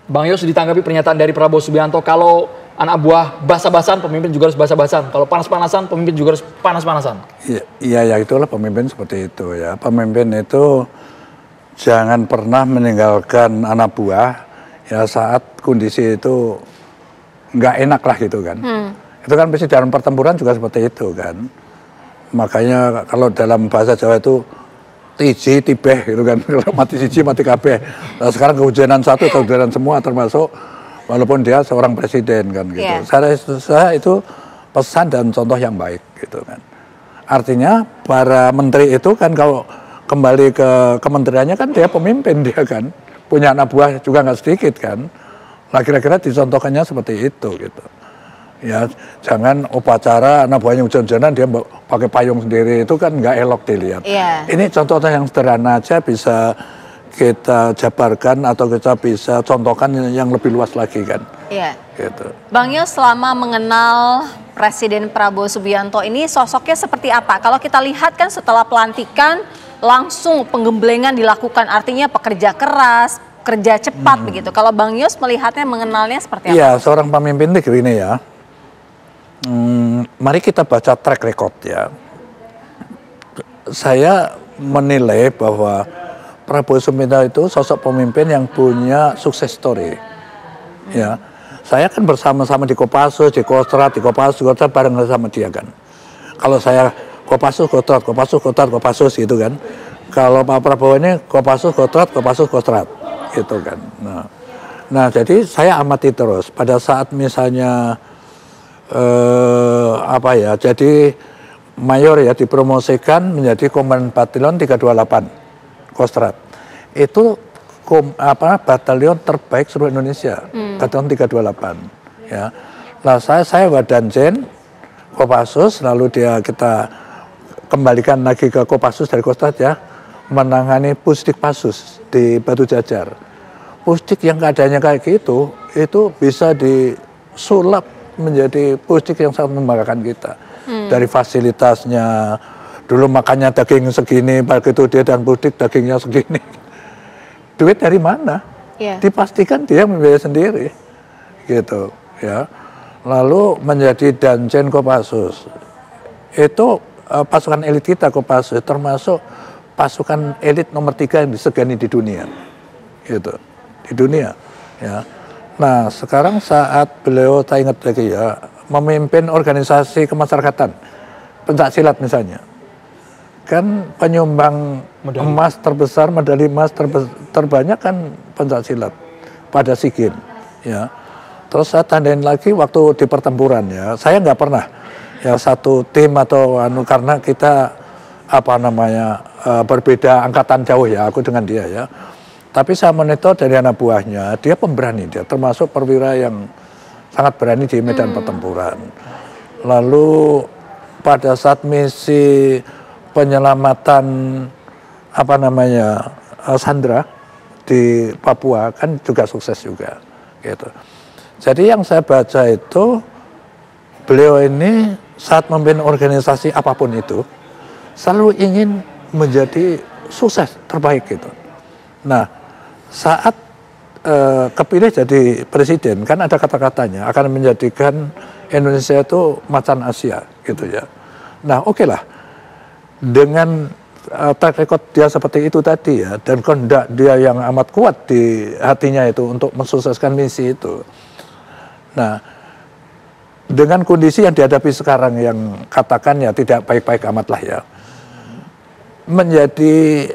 Bang Yos, ditanggapi pernyataan dari Prabowo Subianto kalau anak buah basah-basahan, pemimpin juga harus basah-basahan. Kalau panas-panasan, pemimpin juga harus panas-panasan. Iya, ya itulah pemimpin seperti itu ya. Pemimpin itu jangan pernah meninggalkan anak buah ya saat kondisi itu nggak enak lah gitu kan. Itu kan pasti dalam pertempuran juga seperti itu kan. Makanya kalau dalam bahasa Jawa itu tiji tibeh gitu kan, kalau mati siji mati kabeh. Nah, sekarang kehujanan satu kehujanan semua termasuk walaupun dia seorang presiden kan gitu. Saya itu pesan dan contoh yang baik gitu kan. Artinya para menteri itu kan kalau kembali ke kementeriannya kan dia pemimpin dia kan, punya anak buah juga nggak sedikit kan. Nah kira-kira dicontohkannya seperti itu gitu. Ya jangan upacara anak buahnya hujan-hujanan dia pakai payung sendiri, itu kan nggak elok dilihat. Ini contoh yang sederhana aja bisa kita jabarkan atau kita bisa contohkan yang lebih luas lagi kan. Gitu. Bang Yos, selama mengenal Presiden Prabowo Subianto ini sosoknya seperti apa? Kalau kita lihat kan setelah pelantikan langsung penggemblengan dilakukan, artinya pekerja keras, kerja cepat begitu. Kalau Bang Yos melihatnya, mengenalnya seperti apa? Iya, seorang pemimpin itu gini ya. Mari kita baca track record ya. Saya menilai bahwa Prabowo Subianto itu sosok pemimpin yang punya sukses story. Ya, saya kan bersama-sama di Kopassus, di Kostrad, bareng sama dia kan. Kalau saya Kopassus, Kopassus gitu kan. Kalau Pak Prabowo ini Kopassus, Kostrad gitu kan. Nah, jadi saya amati terus pada saat misalnya jadi mayor ya dipromosikan menjadi Komandan Batalion 328 Kostrad. Itu batalion terbaik seluruh Indonesia, Batalion 328 ya. Nah, saya Wadanjen Kopassus, lalu kita kembalikan lagi ke Kopassus dari Kostrad ya, menangani Pusdik Passus di Batu Jajar. Pusdik yang keadaannya kayak gitu, itu bisa disulap menjadi pusdik yang sangat membanggakan kita. Dari fasilitasnya, dulu makannya daging segini, begitu dia dan pusdik dagingnya segini. Duit dari mana? Dipastikan dia membiayai sendiri, gitu ya. Lalu menjadi Danjen Kopassus, itu pasukan elit kita Kopassus, termasuk pasukan elit nomor 3 yang disegani di dunia, gitu, di dunia, ya. Nah, sekarang saat beliau, tak ingat lagi ya, memimpin organisasi kemasyarakatan, pencaksilat misalnya. Kan penyumbang emas terbesar, medali emas terbanyak kan pencaksilat pada SEA Games, ya. Terus saya tandain lagi waktu di pertempuran ya, saya nggak pernah ya satu tim atau karena kita berbeda angkatan jauh ya, aku dengan dia ya. Tapi saya monitor dari anak buahnya, dia pemberani, dia termasuk perwira yang sangat berani di medan pertempuran. Lalu pada saat misi penyelamatan Sandra di Papua kan juga sukses juga, gitu. Jadi yang saya baca itu beliau ini saat memimpin organisasi apapun itu selalu ingin menjadi sukses terbaik gitu. Nah, saat kepilih jadi presiden kan ada kata-katanya akan menjadikan Indonesia itu macan Asia gitu ya. Nah oke lah, dengan track record dia seperti itu tadi ya, dan kehendak dia yang amat kuat di hatinya itu untuk mensukseskan misi itu. Nah dengan kondisi yang dihadapi sekarang yang katakan ya tidak baik-baik amat lah ya, menjadi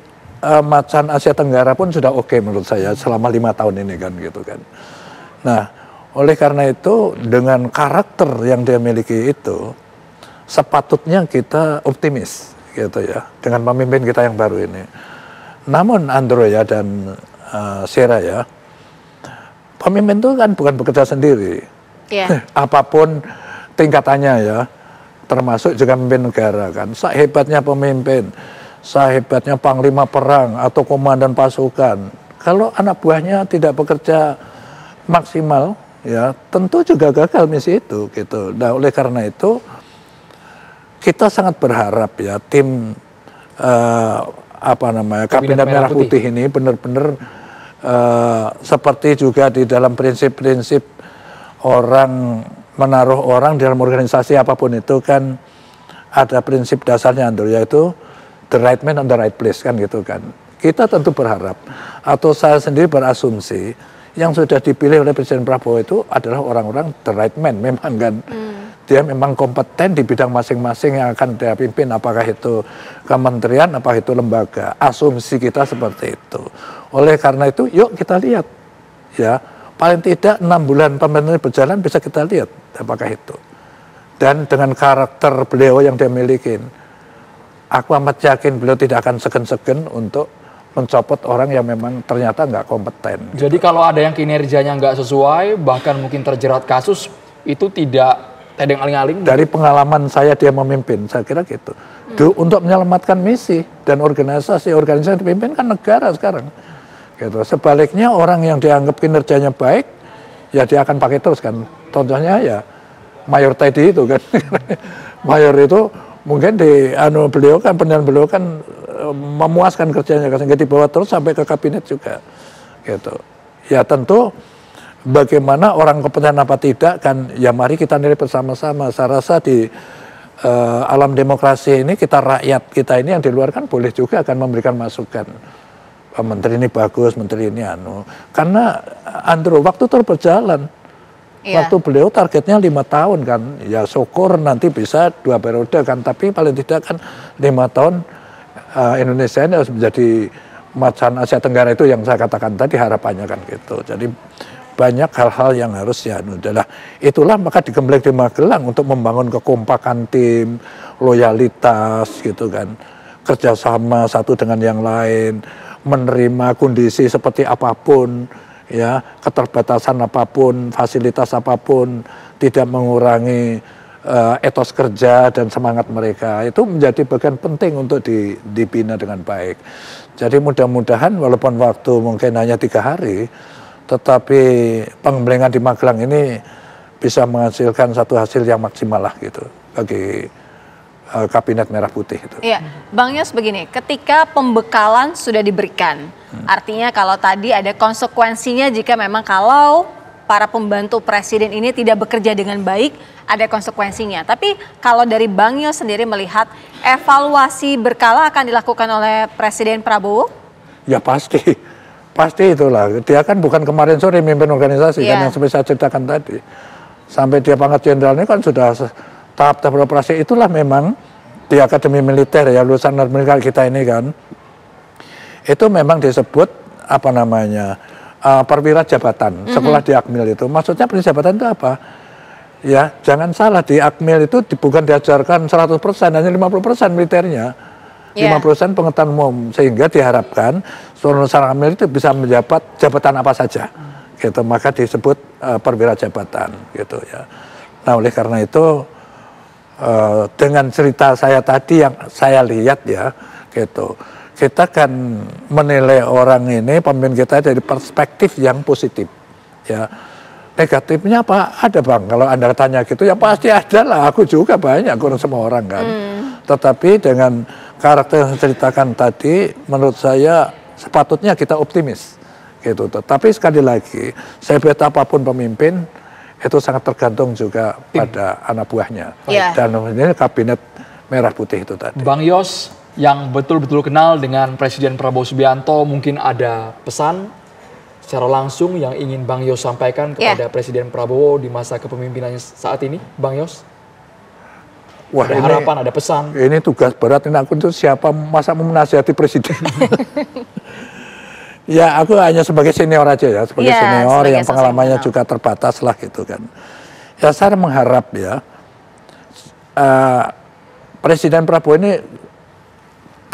macan Asia Tenggara pun sudah oke menurut saya selama 5 tahun ini kan gitu kan. Nah oleh karena itu dengan karakter yang dia miliki itu sepatutnya kita optimis gitu ya dengan pemimpin kita yang baru ini. Namun Andro ya dan Sera ya, pemimpin itu kan bukan bekerja sendiri. Apapun tingkatannya ya, termasuk juga memimpin negara kan. Sehebatnya pemimpin, sehebatnya panglima perang atau komandan pasukan, kalau anak buahnya tidak bekerja maksimal ya tentu juga gagal misi itu gitu. Nah oleh karena itu kita sangat berharap ya tim Kabinet Merah Putih ini benar-benar seperti juga di dalam prinsip-prinsip orang menaruh orang dalam organisasi apapun itu kan ada prinsip dasarnya Andrew, yaitu the right man on the right place kan gitu kan. Kita tentu berharap atau saya sendiri berasumsi yang sudah dipilih oleh Presiden Prabowo itu adalah orang-orang the right man memang kan. Dia memang kompeten di bidang masing-masing yang akan dia pimpin, apakah itu kementerian, apakah itu lembaga. Asumsi kita seperti itu. Oleh karena itu, yuk kita lihat. Ya, paling tidak 6 bulan pemerintahan berjalan bisa kita lihat apakah itu. Dan dengan karakter beliau yang dia miliki, aku amat yakin beliau tidak akan segan-segan untuk mencopot orang yang memang ternyata nggak kompeten. Jadi kalau ada yang kinerjanya nggak sesuai, bahkan mungkin terjerat kasus, itu tidak tedeng aling-aling. Dari pengalaman saya dia memimpin, saya kira gitu. Untuk menyelamatkan misi dan organisasi yang dipimpin kan negara sekarang. Gitu. Sebaliknya orang yang dianggap kinerjanya baik, ya dia akan pakai terus kan. Contohnya ya Mayor tadi itu kan. Mayor itu mungkin beliau kan memuaskan kerjanya sehingga dibawa terus sampai ke kabinet juga. Gitu. Ya tentu bagaimana orang kompeten apa tidak kan ya mari kita nilai bersama-sama. Saya rasa di alam demokrasi ini kita rakyat kita ini yang di luar kan boleh juga akan memberikan masukan. Menteri ini bagus, menteri ini karena Andrew waktu terus berjalan. Waktu beliau targetnya 5 tahun kan, ya syukur nanti bisa 2 periode kan, tapi paling tidak kan 5 tahun Indonesia ini harus menjadi macan Asia Tenggara itu yang saya katakan tadi harapannya kan gitu. Jadi banyak hal-hal yang harus itulah maka digembleng di Magelang untuk membangun kekompakan tim, loyalitas gitu kan, kerjasama satu dengan yang lain, menerima kondisi seperti apapun, ya keterbatasan apapun, fasilitas apapun, tidak mengurangi etos kerja dan semangat mereka. Itu menjadi bagian penting untuk dibina dengan baik. Jadi mudah-mudahan walaupun waktu mungkin hanya 3 hari, tetapi pengembangan di Magelang ini bisa menghasilkan satu hasil yang maksimal lah gitu bagi Kabinet Merah Putih itu. Iya, Bang Yos begini, ketika pembekalan sudah diberikan, artinya kalau tadi ada konsekuensinya jika memang kalau para pembantu presiden ini tidak bekerja dengan baik, ada konsekuensinya. Tapi kalau dari Bang Yos sendiri melihat evaluasi berkala akan dilakukan oleh Presiden Prabowo? Ya pasti itulah. Dia kan bukan kemarin sore memimpin organisasi kan yang seperti saya ceritakan tadi. Sampai dia pangkat jenderal ini kan sudah tahap-tahap operasi itulah memang di Akademi Militer ya lulusan militer kita ini kan itu memang disebut perwira jabatan sekolah di Akmil itu. Maksudnya perwira jabatan itu apa? Ya jangan salah di Akmil itu bukan diajarkan 100% hanya 50% militernya. 50% pengetahuan umum sehingga diharapkan seluruh Akmil itu bisa menjabat jabatan apa saja. Gitu maka disebut perwira jabatan gitu ya. Nah oleh karena itu dengan cerita saya tadi yang saya lihat ya gitu kita kan menilai orang ini pemimpin kita dari perspektif yang positif ya. Negatifnya apa ada Bang kalau Anda tanya gitu ya pasti ada lah, aku juga banyak kurang semua orang kan. Tetapi dengan karakter yang saya ceritakan tadi menurut saya sepatutnya kita optimis gitu. Tetapi sekali lagi saya lihat apapun pemimpin itu sangat tergantung juga pada anak buahnya. Dan ini Kabinet Merah Putih itu tadi. Bang Yos yang betul-betul kenal dengan Presiden Prabowo Subianto, mungkin ada pesan secara langsung yang ingin Bang Yos sampaikan kepada Presiden Prabowo di masa kepemimpinannya saat ini, Bang Yos? Wah, ada harapan, ada pesan. Ini tugas berat ini aku itu siapa masa menasihati Presiden. Ya aku hanya sebagai senior aja ya, sebagai senior yang pengalamannya juga terbatas lah gitu kan. Ya saya mengharap ya Presiden Prabowo ini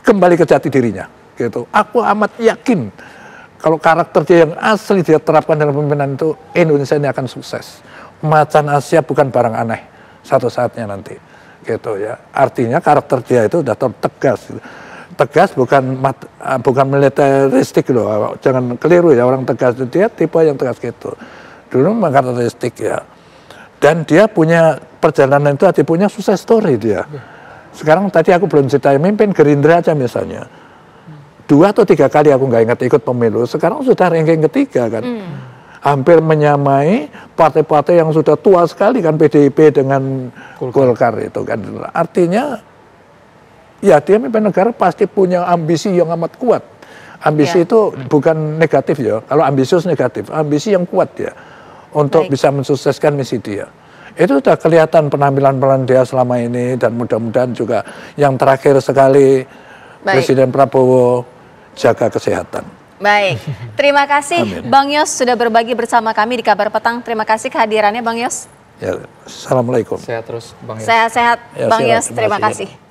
kembali ke jati dirinya gitu. Aku amat yakin kalau karakter dia yang asli dia terapkan dalam pemimpinan itu Indonesia ini akan sukses. Macan Asia bukan barang aneh satu saatnya nanti gitu ya. Artinya karakter dia itu sudah tegas gitu. Tegas bukan militeristik loh, jangan keliru ya orang tegas itu dia tipe yang tegas gitu. Dulu memang karakteristik ya. Dan dia punya perjalanan itu dia punya sukses story dia. Sekarang tadi aku belum cerita mimpin Gerindra aja misalnya. 2 atau 3 kali aku nggak ingat ikut pemilu, sekarang sudah ranking ketiga kan. Hampir menyamai partai-partai yang sudah tua sekali kan, PDIP dengan Golkar itu kan. Artinya ya dia mimpin negara pasti punya ambisi yang amat kuat. Ambisi itu bukan negatif ya, kalau ambisius negatif, ambisi yang kuat ya untuk bisa mensukseskan misi dia. Itu sudah kelihatan penampilan dia selama ini, dan mudah-mudahan juga yang terakhir sekali Presiden Prabowo jaga kesehatan. Baik, terima kasih Bang Yos sudah berbagi bersama kami di Kabar Petang. Terima kasih kehadirannya Bang Yos. Ya, assalamualaikum. Sehat terus Bang Yos. Sehat-sehat Bang Yos, terima kasih.